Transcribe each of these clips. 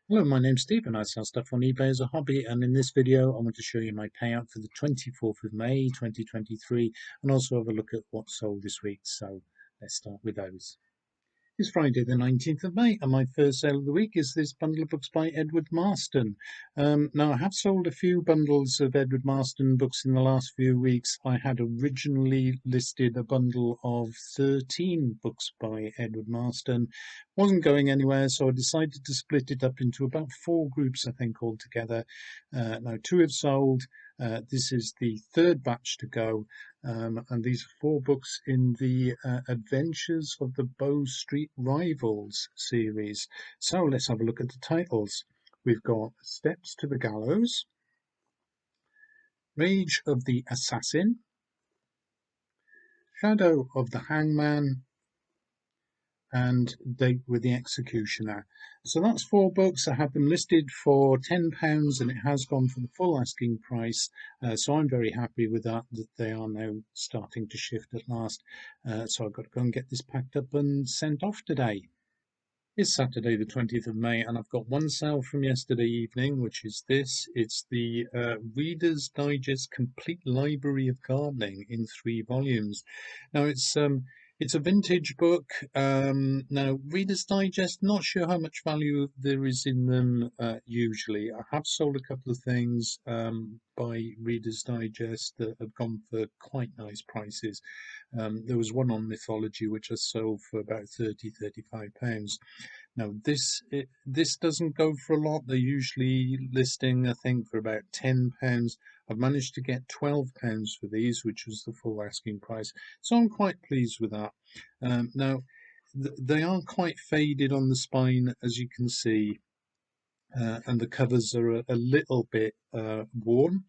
Hello, my name's Steve and I sell stuff on eBay as a hobby, and in this video I want to show you my payout for the 24th of May 2023 and also have a look at what sold this week. So let's start with those. It's Friday the 19th of May and my first sale of the week is this bundle of books by Edward Marston. Now I have sold a few bundles of Edward Marston books in the last few weeks. I had originally listed a bundle of 13 books by Edward Marston. Wasn't going anywhere, so I decided to split it up into about four groups, I think, altogether. Now two have sold. This is the third batch to go. And these are four books in the Adventures of the Bow Street Rivals series. So let's have a look at the titles. We've got Steps to the Gallows, Rage of the Assassin, Shadow of the Hangman, and Date with the Executioner. So that's four books. I had them listed for £10 and it has gone for the full asking price. So I'm very happy with that they are now starting to shift at last. So I've got to go and get this packed up and sent off today. It's Saturday the 20th of May and I've got one sale from yesterday evening, which is this. It's the Reader's Digest Complete Library of Gardening in 3 volumes. Now it's a vintage book. Now Reader's Digest, not sure how much value there is in them usually. I have sold a couple of things by Reader's Digest that have gone for quite nice prices. There was one on mythology which I sold for about £35. Now this doesn't go for a lot. They're usually listing, I think, for about £10. I've managed to get £12 for these, which was the full asking price. So I'm quite pleased with that. Now they are quite faded on the spine, as you can see, and the covers are a little bit worn.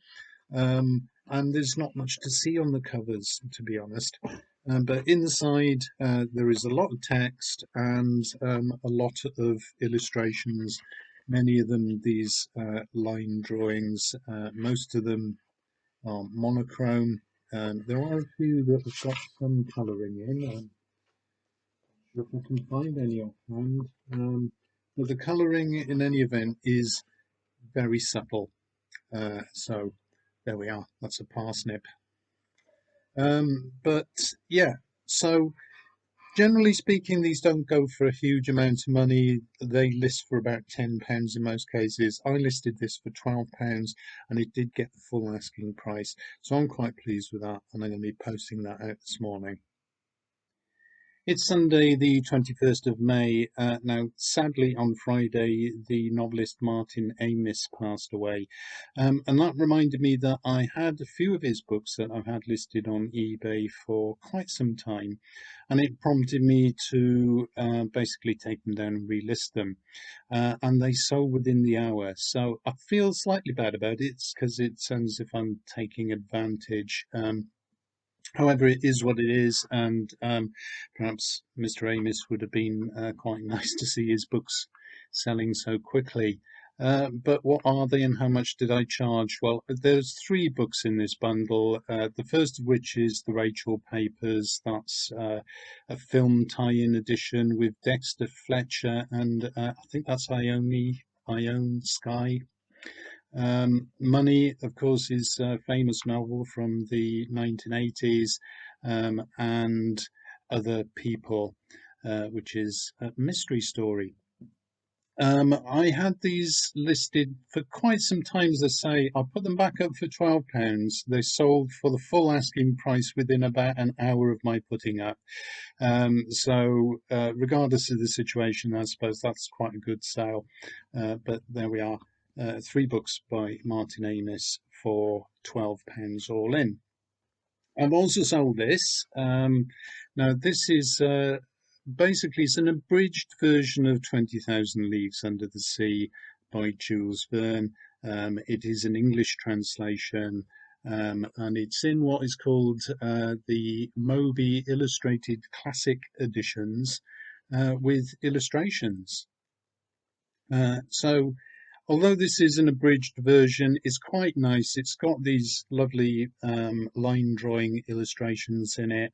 And there's not much to see on the covers, to be honest. But inside there is a lot of text and a lot of illustrations, many of them these line drawings, most of them are monochrome. There are a few that have got some colouring in. If I can find any offhand. But the colouring in any event is very subtle. So there we are, that's a parsnip. But yeah, so generally speaking, these don't go for a huge amount of money. They list for about £10 in most cases. I listed this for £12 and it did get the full asking price. So I'm quite pleased with that and I'm going to be posting that out this morning. It's Sunday, the 21st of May. Now, sadly, on Friday, the novelist Martin Amis passed away. And that reminded me that I had a few of his books that I've had listed on eBay for quite some time. And it prompted me to basically take them down and relist them. And they sold within the hour. So I feel slightly bad about it because it sounds as if I'm taking advantage. However, it is what it is, and perhaps Mr. Amis would have been quite nice to see his books selling so quickly. But what are they and how much did I charge? Well, there's three books in this bundle. The first of which is the Rachel Papers. That's a film tie-in edition with Dexter Fletcher, and I think that's Ione Skye. Money, of course, is a famous novel from the 1980s, and Other People, which is a mystery story. I had these listed for quite some time, as I say. I put them back up for £12. They sold for the full asking price within about an hour of my putting up. So regardless of the situation, I suppose that's quite a good sale. But there we are. Three books by Martin Amis for £12 all in. I've also sold this. Now this is basically it's an abridged version of 20,000 Leagues Under the Sea by Jules Verne. It is an English translation. And it's in what is called the Moby Illustrated Classic Editions with illustrations. So Although this is an abridged version, it's quite nice. It's got these lovely line drawing illustrations in it.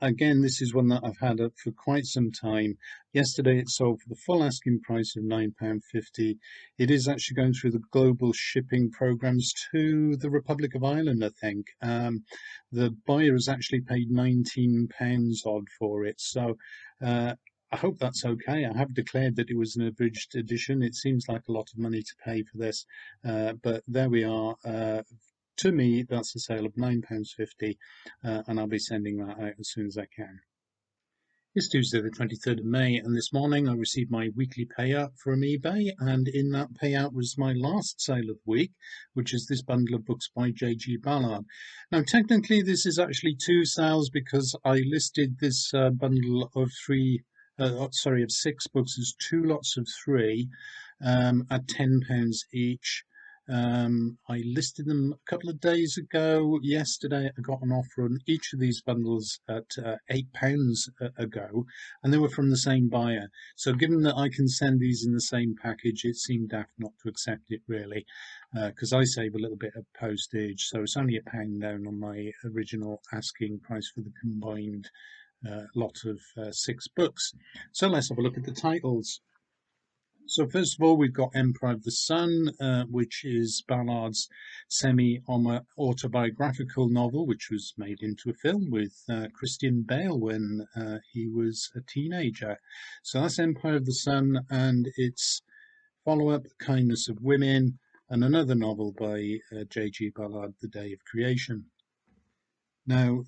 Again, this is one that I've had up for quite some time. Yesterday it sold for the full asking price of £9.50. It is actually going through the global shipping programs to the Republic of Ireland, I think. The buyer has actually paid £19 odd for it. So I hope that's okay. I have declared that it was an abridged edition. It seems like a lot of money to pay for this, but there we are. To me, that's a sale of £9.50, and I'll be sending that out as soon as I can. It's Tuesday, the 23rd of May, and this morning I received my weekly payout from eBay, and in that payout was my last sale of the week, which is this bundle of books by J.G. Ballard. Now, technically, this is actually two sales because I listed this bundle of of six books as two lots of three at £10 each. I listed them a couple of days ago. Yesterday, I got an offer on each of these bundles at £8 ago, and they were from the same buyer. So, given that I can send these in the same package, it seemed daft not to accept it really, because I save a little bit of postage. So, it's only £1 down on my original asking price for the combined lot of six books. So, let's have a look at the titles. So first of all, we've got Empire of the Sun, which is Ballard's semi-autobiographical novel, which was made into a film with Christian Bale when he was a teenager. So that's Empire of the Sun, and its follow-up, Kindness of Women, and another novel by J.G. Ballard, The Day of Creation. Now,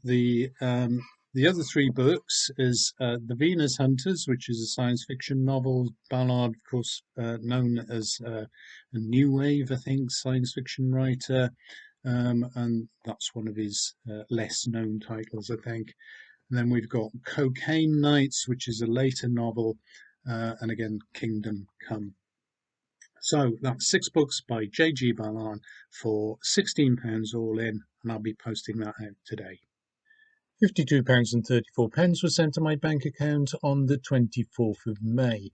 the other three books is The Venus Hunters, which is a science fiction novel. Ballard, of course, known as a new wave, I think, science fiction writer, and that's one of his less known titles, I think. And then we've got Cocaine Nights, which is a later novel, and again, Kingdom Come. So that's six books by J.G. Ballard for £16 all in, and I'll be posting that out today. £52.34 was sent to my bank account on the 24th of May,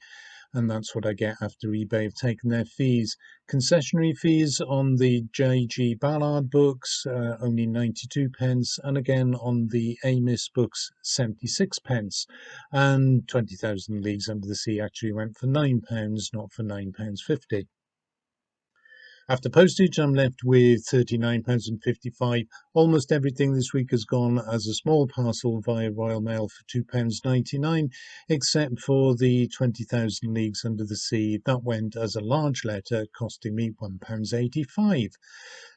and that's what I get after eBay have taken their fees. Concessionary fees on the J.G. Ballard books, only 92p, and again on the Amos books, 76p, and 20,000 Leagues Under the Sea actually went for £9, not for £9.50. After postage, I'm left with £39.55. Almost everything this week has gone as a small parcel via Royal Mail for £2.99, except for the 20,000 Leagues Under the Sea. That went as a large letter, costing me £1.85.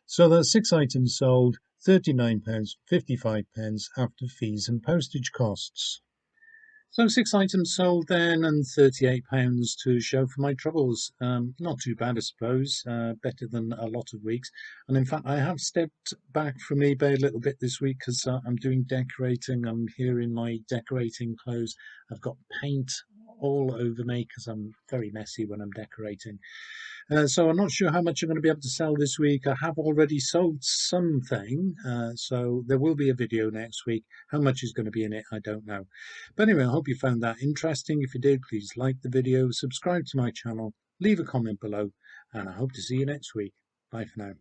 So that's 6 items sold, £39.55 after fees and postage costs. So 6 items sold then, and £38 to show for my troubles. Not too bad, I suppose. Better than a lot of weeks. And in fact, I have stepped back from eBay a little bit this week because I'm doing decorating. I'm here in my decorating clothes. I've got paint all over me because I'm very messy when I'm decorating. So I'm not sure how much I'm going to be able to sell this week. I have already sold something, so there will be a video next week. How much is going to be in it, I don't know. But anyway, I hope you found that interesting. If you did, please like the video, subscribe to my channel, leave a comment below, and I hope to see you next week. Bye for now.